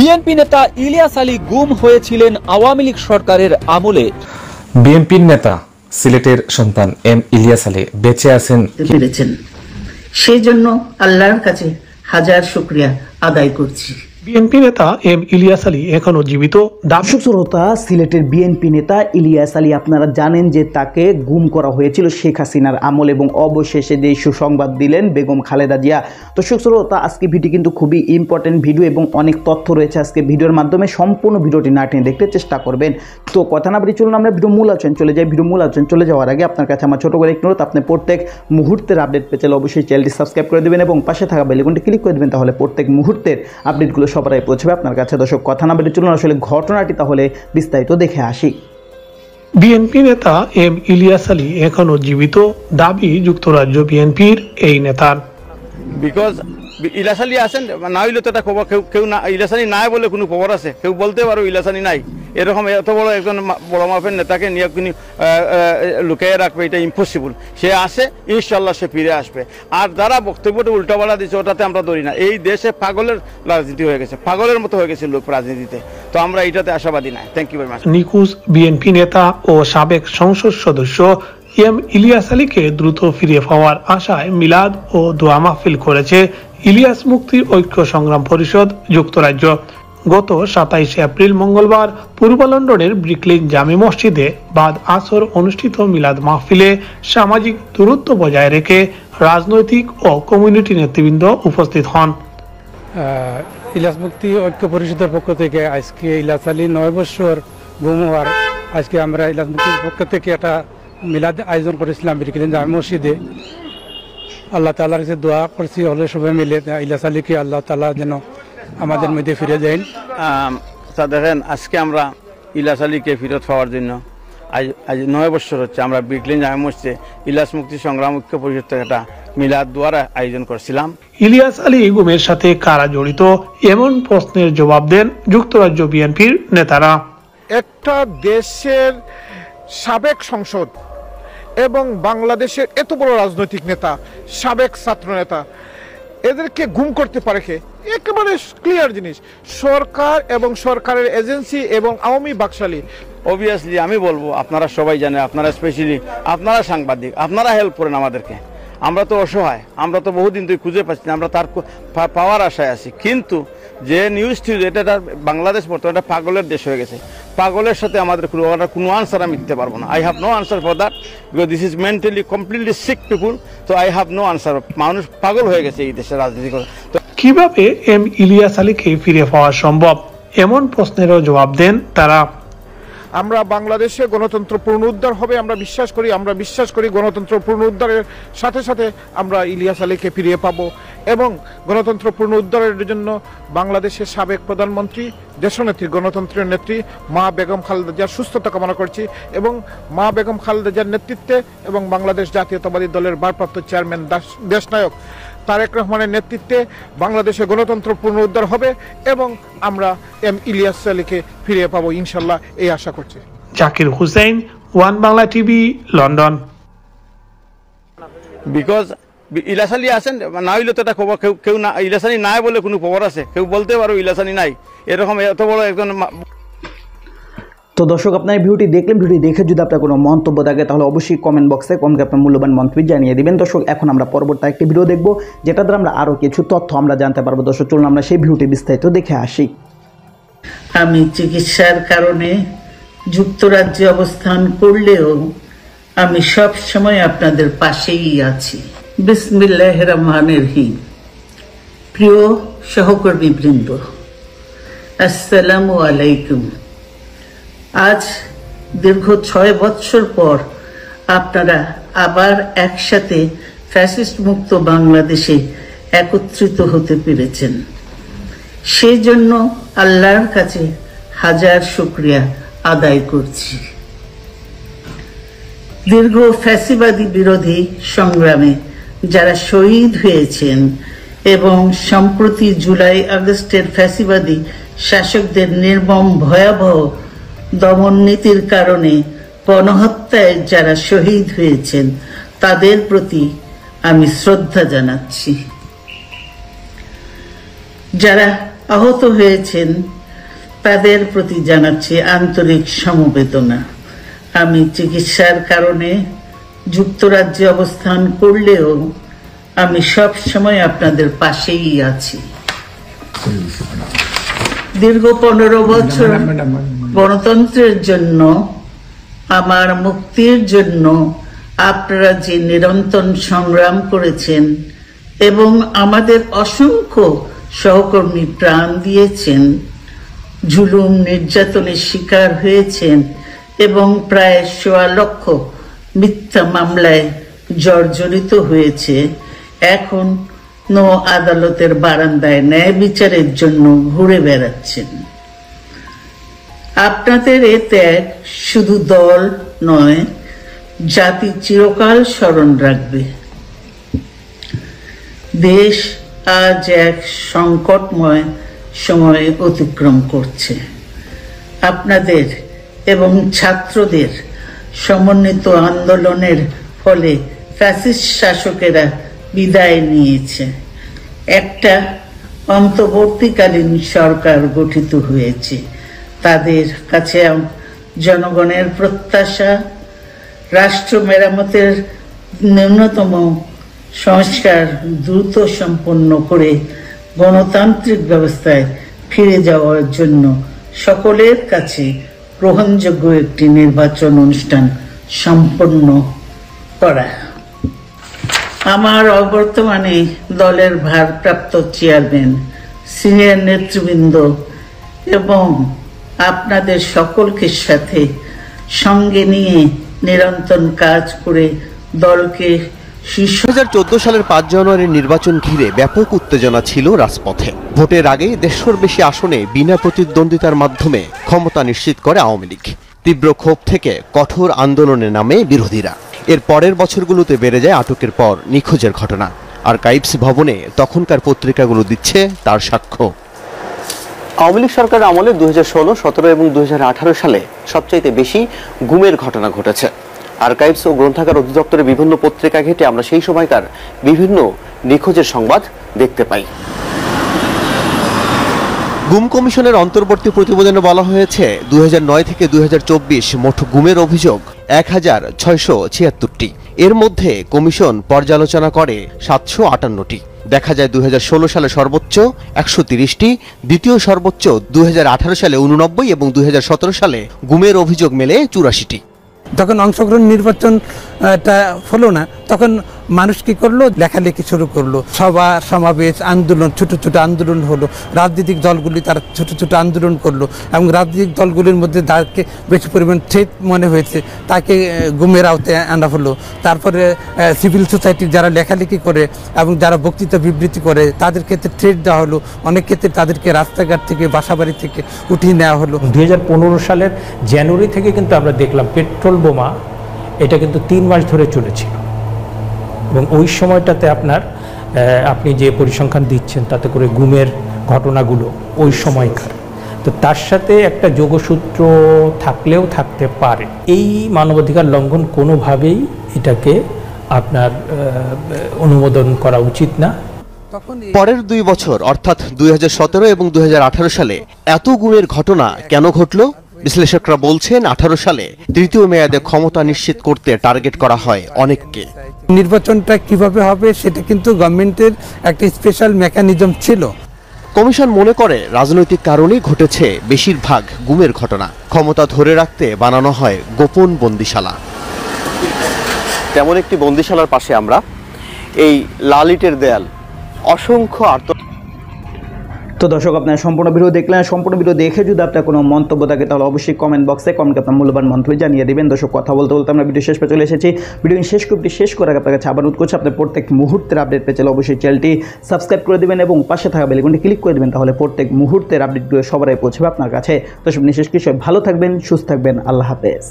BNP নেতা ইলিয়াস আলী গুম হয়েছিলেন আওয়ামী লীগ সরকারের আমলে। বিএনপির নেতা সিলেটের সন্তান এম ইলিয়াস আলী বেঁচে আছেন সেই জন্য আল্লাহর কাছে হাজার শুকরিয়া আদায় করছি। বিএনপি নেতা এম ইলিয়াস আলী এখনো জীবিত। দর্শক শ্রোতা, সিলেটের বিএনপি নেতা ইলিয়াস আলী, আপনারা জানেন যে তাকে গুম করা হয়েছিল শেখ হাসিনার আমল এবং অবশেষে যে সুসংবাদ দিলেন বেগম খালেদা জিয়া। দর্শক শ্রোতা, আজকে ভিডিও কিন্তু খুবই ইম্পর্টেন্ট ভিডিও এবং অনেক তথ্য রয়েছে আজকে ভিডিওর মাধ্যমে। সম্পূর্ণ ভিডিওটি না টেনে দেখতে চেষ্টা করবেন। তো কথা না বলে চলুন আমরা ভিডিও মূল আলোচনা চলে যাই। ভিডিও মূল আলোচনা চলে যাওয়ার আগে আপনার কাছে আমার ছোট করে একটু অনুরোধ, আপনি প্রত্যেক মুহূর্তের আপডেট পেতে চাইলে অবশ্যই চ্যানেলটি সাবস্ক্রাইব করে দেবেন এবং পাশে থাকা বেল আইকনটি ক্লিক করে দেবেন, তাহলে প্রত্যেক মুহূর্তের আপডেটগুলো সবার আগে পৌঁছবে আপনার কাছে। দর্শক কথা না বলে চলুন আসলে ঘটনাটি তাহলে বিস্তারিত দেখে আসি। বিএনপি নেতা এম ইলিয়াস আলী এখনো জীবিত, দাবি যুক্তরাজ্য বিএনপির এই নেতার। বিকজ ইলিয়াস আলী আছেন না হইলে তো এটা খবর কেউ না, ইলিয়াস আলী নাই বলে কোনো খবর আছে কেউ বলতে পারো ইলিয়াস আলী নাই, এরকম এত বড় একজন বড় মাপের নেতাকে নিয়ে লুকিয়ে রাখবে এটা ইম্পসিবল। সে আসে, ইনশাল্লাহ সে ফিরে আসবে। আর যারা বক্তব্যটা উল্টাপাল্টা দিচ্ছে ওটাতে আমরা ধরি না। এই দেশে পাগলের রাজনীতি হয়ে গেছে, পাগলের মতো হয়ে গেছে লোক রাজনীতিতে, তো আমরা এটাতে আশাবাদী নাই। Thank you very much. নিখোঁজ বিএনপি নেতা ও সাবেক সংসদ সদস্য এম ইলিয়াস আলীকে দ্রুত ফিরে পাওয়ার আশায় মিলাদ ও দোয়া মাহফিল করেছে ইলিয়াস মুক্তি ঐক্য সংগ্রাম পরিষদ যুক্তরাজ্য। গত 27 এপ্রিল মঙ্গলবার পূর্ব লন্ডনের ব্রিকলিন জামে মসজিদে বাদ আসর অনুষ্ঠিত মিলাদ মাহফিলে সামাজিক দূরত্ব বজায় রেখে রাজনৈতিক ও কমিউনিটি নেতৃবৃন্দ উপস্থিত হন। ইলিয়াস মুক্তি ঐক্য পরিষদের পক্ষ থেকে আজকে ইলিয়াস আলী 9 বছর গুম হওয়ার আজকে আমরা ইলিয়াস মুক্তির পক্ষ থেকে একটা মিলাদ আয়োজন করেছিলাম ব্রিকলিন জামে মসজিদে। আল্লাহ তাআলার কাছে দোয়া করছি হলে সবাই মিলে ইলিয়াস আলীকে আল্লাহ তাআলা যেন আমাদের মধ্যে ফিরে যান। দেখেন, আজকে আমরা ইলিয়াস আলীকে ফেরত পাওয়ার জন্য আজ 9 বছর হচ্ছে আমরা ব্রিকলিন জামে মসজিদে ইলিয়াস মুক্তি সংগ্রাম ঐক্য পরিষদ থেকে একটা মিলাদ দোয়ার আয়োজন করছিলাম। ইলিয়াস আলী গুমের সাথে কারা জড়িত এমন প্রশ্নের জবাব দেন যুক্তরাজ্য বিএনপির নেতারা। একটা দেশের সাবেক সংসদ এবং বাংলাদেশের এত বড় রাজনৈতিক নেতা, সাবেক ছাত্র নেতা, এদেরকে গুম করতে পারে কে? একেবারে ক্লিয়ার জিনিস, সরকার এবং সরকারের এজেন্সি এবং আওয়ামী বাকশালী। অবভিয়াসলি আমি বলবো, আপনারা সবাই জানেন, আপনারা স্পেশালি আপনারা সাংবাদিক, আপনারা হেল্প করেন আমাদেরকে। আমরা তো অসহায়, আমরা তো বহুদিন ধরে খুঁজে পাচ্ছি না, আমরা তার পাওয়ার আশায় আছি। কিন্তু যে নিউজটি, এটা বাংলাদেশ বর্তমানে একটা পাগলের দেশ হয়ে গেছে। পাগলের সাথে আমাদের কোনো আনসার আমি দিতে পারবো না। I have no answer for that, because this is mentally completely sick people. তো আই হ্যাভ নো আনসার। মানুষ পাগল হয়ে গেছে এই দেশের রাজনীতি করে। তো কিভাবে এম ইলিয়াস আলীকে ফিরে পাওয়া সম্ভব এমন প্রশ্নেরও জবাব দেন তারা। আমরা বাংলাদেশে গণতন্ত্র পুনরুদ্ধার হবে আমরা বিশ্বাস করি। আমরা বিশ্বাস করি গণতন্ত্র পুনরুদ্ধারের সাথে সাথে আমরা ইলিয়াস আলীকে ফিরিয়ে পাবো এবং গণতন্ত্র পুনরুদ্ধারের জন্য বাংলাদেশের সাবেক প্রধানমন্ত্রী, দেশনেত্রী, গণতন্ত্রের নেত্রী মা বেগম খালেদা জিয়ার সুস্থতা কামনা করছি এবং মা বেগম খালেদা জিয়ার নেতৃত্বে এবং বাংলাদেশ জাতীয়তাবাদী দলের ভারপ্রাপ্ত চেয়ারম্যান দেশনায়ক তারেক রহমানের নেতৃত্বে বাংলাদেশে গণতন্ত্র পুনরুদ্ধার হবে এবং আমরা এম ইলিয়াস আলীকে ফিরিয়ে পাবো ইনশাল্লাহ, এই আশা করছি। Zakir Hussain, one Bangla TV, London. Because Ilias Ali আছেন না হইলে তো এটা খবর কেউ না, ইলিয়াস আলী নাই বলে কোনো খবর আছে কেউ বলতে পারো ইলিয়াস আলী নাই, এরকম এত বড় একজন। তো দর্শক, আপনার ভিডিওটি দেখলেন। ভিডিও দেখে যদি আপনার কোনো মন্তব্য থাকে তাহলে অবশ্যই কমেন্ট বক্সে কমকে আপনার মূল্যবান মন্তব্য জানিয়ে দিবেন। দর্শক, এখন আমরা পরবর্তী একটি ভিডিও দেখব, যেটা দ্বারা আমরা আরও কিছু তথ্য আমরা জানতে পারবো। দর্শক, চলুন আমরা সেই ভিডিওটি বিস্তারিত দেখে আসি। আমি চিকিৎসার কারণে যুক্তরাজ্যে অবস্থান করলেও আমি সব সময় আপনাদের পাশেই আছি। বিসমিল্লাহির রহমানির রহিম। প্রিয় সহকর্মীবৃন্দ, আসসালামু আলাইকুম। আজ দীর্ঘ 6 বছর পর আপনারা আবার একসাথে ফ্যাসিস্ট মুক্ত বাংলাদেশে একত্রিত হতে পেরেছেন। সেই জন্য আল্লাহর কাছে হাজার শুকরিয়া আদায় করছি। দীর্ঘ ফ্যাসিবাদী বিরোধী সংগ্রামে যারা শহীদ হয়েছেন এবং সম্প্রতি জুলাই আগস্টের ফ্যাসিবাদী শাসকদের নির্মম ভয়াবহ দমন নীতির কারণে গণহত্যায় যারা শহীদ হয়েছেন তাদের প্রতি আমি শ্রদ্ধা জানাচ্ছি। যারা আহত হয়েছেন তাদের প্রতি জানাচ্ছি আন্তরিক সমবেদনা। আমি চিকিৎসার কারণে যুক্তরাজ্যে অবস্থান করলেও আমি সব সময় আপনাদের পাশেই আছি। দীর্ঘ 15 বছর গণতন্ত্রের জন্য, আমার মুক্তির জন্য আপনারা যে নিরন্তর সংগ্রাম করেছেন এবং আমাদের অসংখ্য সহকর্মী প্রাণ দিয়েছেন, জুলুম নির্যাতনের শিকার হয়েছেন এবং প্রায় 1.25 লক্ষ মিথ্যা মামলায় জর্জরিত হয়েছে, এখন আদালতের বারান্দায় ন্যায় বিচারের জন্য ঘুরে বেড়াচ্ছেন। আপনাদের এ ত্যাগ শুধু দল নয়, জাতি চিরকাল স্মরণ রাখবে। দেশ আজ এক সংকটময় সময় অতিক্রম করছে। আপনাদের এবং ছাত্রদের সমন্বিত আন্দোলনের ফলে ফ্যাসিস্ট শাসকেরা বিদায় নিয়েছে। একটা অন্তর্বর্তীকালীন সরকার গঠিত হয়েছে। তাদের কাছে জনগণের প্রত্যাশা, রাষ্ট্র মেরামতের ন্যূনতম সংস্কার দ্রুত সম্পন্ন করে গণতান্ত্রিক ব্যবস্থায় ফিরে যাওয়ার জন্য সকলের কাছে গ্রহণযোগ্য একটি নির্বাচন অনুষ্ঠান সম্পন্ন করা। আমার অবর্তমানে দলের ভারপ্রাপ্ত চেয়ারম্যান, সিনিয়র নেতৃবৃন্দ এবং আপনাদের সকলকে সাথে সঙ্গে নিয়ে নিরন্তর কাজ করে দলকে 2014 সালের 5 জানুয়ারির নির্বাচন ঘিরে ব্যাপক উত্তেজনা ছিল রাজপথে। ভোটের আগে 150-র বেশি আসনে বিনা প্রতিদ্বন্দ্বিতার মাধ্যমে ক্ষমতা নিশ্চিত করে আওয়ামী লীগ। তীব্র ক্ষোভ থেকে কঠোর আন্দোলনে নামে বিরোধীরা। এর পরের বছরগুলোতে বেড়ে যায় আটকের পর নিখোঁজের ঘটনা। আর্কাইভস ভবনে তখনকার পত্রিকাগুলো দিচ্ছে তার সাক্ষ্য। আওয়ামী লীগ সরকারের আমলে 2016, 17 এবং 2018 সালে সবচাইতে বেশি গুমের ঘটনা ঘটেছে। আর্কাইভস ও গ্রন্থাগার অধিদপ্তরের বিভিন্ন পত্রিকা ঘেঁটে আমরা সেই সময়কার বিভিন্ন নিখোঁজের সংবাদ দেখতে পাই। গুম কমিশনের অন্তর্বর্তী প্রতিবেদনে বলা হয়েছে 2009 থেকে 2024 মোট গুমের অভিযোগ 1676টি। এর মধ্যে কমিশন পর্যালোচনা করে 758টি। দেখা যায় 2016 সালে সর্বোচ্চ 130টি, দ্বিতীয় সর্বোচ্চ 2018 সালে 89 এবং 2017 সালে গুমের অভিযোগ মেলে 84টি। যখন অংশগ্রহণ নির্বাচনটা হলো না, তখন মানুষ কি করলো, লেখালেখি শুরু করলো, সভা সমাবেশ আন্দোলন, ছোট ছোট আন্দোলন হলো। রাজনৈতিক দলগুলি তারা ছোট ছোট আন্দোলন করলো এবং রাজনৈতিক দলগুলির মধ্যে যাকে বেশি পরিমাণ থ্রেট মনে হয়েছে তাকে গুমের আওতায় আনা হলো। তারপরে সিভিল সোসাইটির যারা লেখালেখি করে এবং যারা বক্তৃতা বিবৃতি করে তাদের ক্ষেত্রে থ্রেট দেওয়া হলো। অনেক ক্ষেত্রে তাদেরকে রাস্তাঘাট থেকে, বাসাবাড়ি থেকে উঠিয়ে নেওয়া হলো। 2015 সালের জানুয়ারি থেকে কিন্তু আমরা দেখলাম পেট্রোল বোমা এটা কিন্তু 3 মাস ধরে চলেছিল এবং ওই সময়টাতে আপনি যে পরিসংখ্যান দিচ্ছেন তাতে করে গুমের ঘটনাগুলো ওই সময়কার, তো তার সাথে একটা যোগসূত্র থাকলেও থাকতে পারে। এই মানবাধিকার লঙ্ঘন কোনোভাবেই এটাকে আপনার অনুমোদন করা উচিত না। পরের 2 বছর অর্থাৎ 2017 এবং 2018 সালে এত গুমের ঘটনা কেন ঘটল? বিশ্লেষকরা বলছেন 18 সালে তৃতীয় মেয়াদে ক্ষমতা নিশ্চিত করতে টার্গেট করা হয় অনেককে। নির্বাচনটা কিভাবে হবে সেটা কিন্তু গভর্নমেন্টের একটা স্পেশাল মেকানিজম ছিল। কমিশন মনে করে রাজনৈতিক কারণেই ঘটেছে বেশিরভাগ গুমের ঘটনা। ক্ষমতা ধরে রাখতে বানানো হয় গোপন বন্দিশালা। তেমন একটি বন্দিশালার পাশে আমরা, এই লাল ইটের দেয়াল, অসংখ্য তো দর্শক, আপনারা সম্পূর্ণ ভিডিও দেখলেন। সম্পূর্ণ ভিডিও দেখে যদি আপনার কোনো মন্তব্য থাকে তাহলে অবশ্যই কমেন্ট বক্সে কমেন্ট আপনার মূল্যবান মন্তব্য জানিয়ে দেবেন। দর্শক, কথা বলতে বলতে আমরা ভিডিও শেষ পে চলে এসেছি। ভিডিও শেষ করার আপনার কাছে আবার অনুরোধ করছি, আপনার প্রত্যেক মুহূর্তের আপডেট পেতে অবশ্যই চ্যানেলটি সাবস্ক্রাইব করে দেবেন এবং পাশে থাকা বেল আইকনটি ক্লিক করে দেবেন। তাহলে প্রত্যেক মুহূর্তের আপডেটগুলো সবাই পৌঁছবে আপনার কাছে। দর্শক, বিশেষ কিছু ভালো থাকবেন, সুস্থ থাকবেন। আল্লাহ হাফেজ।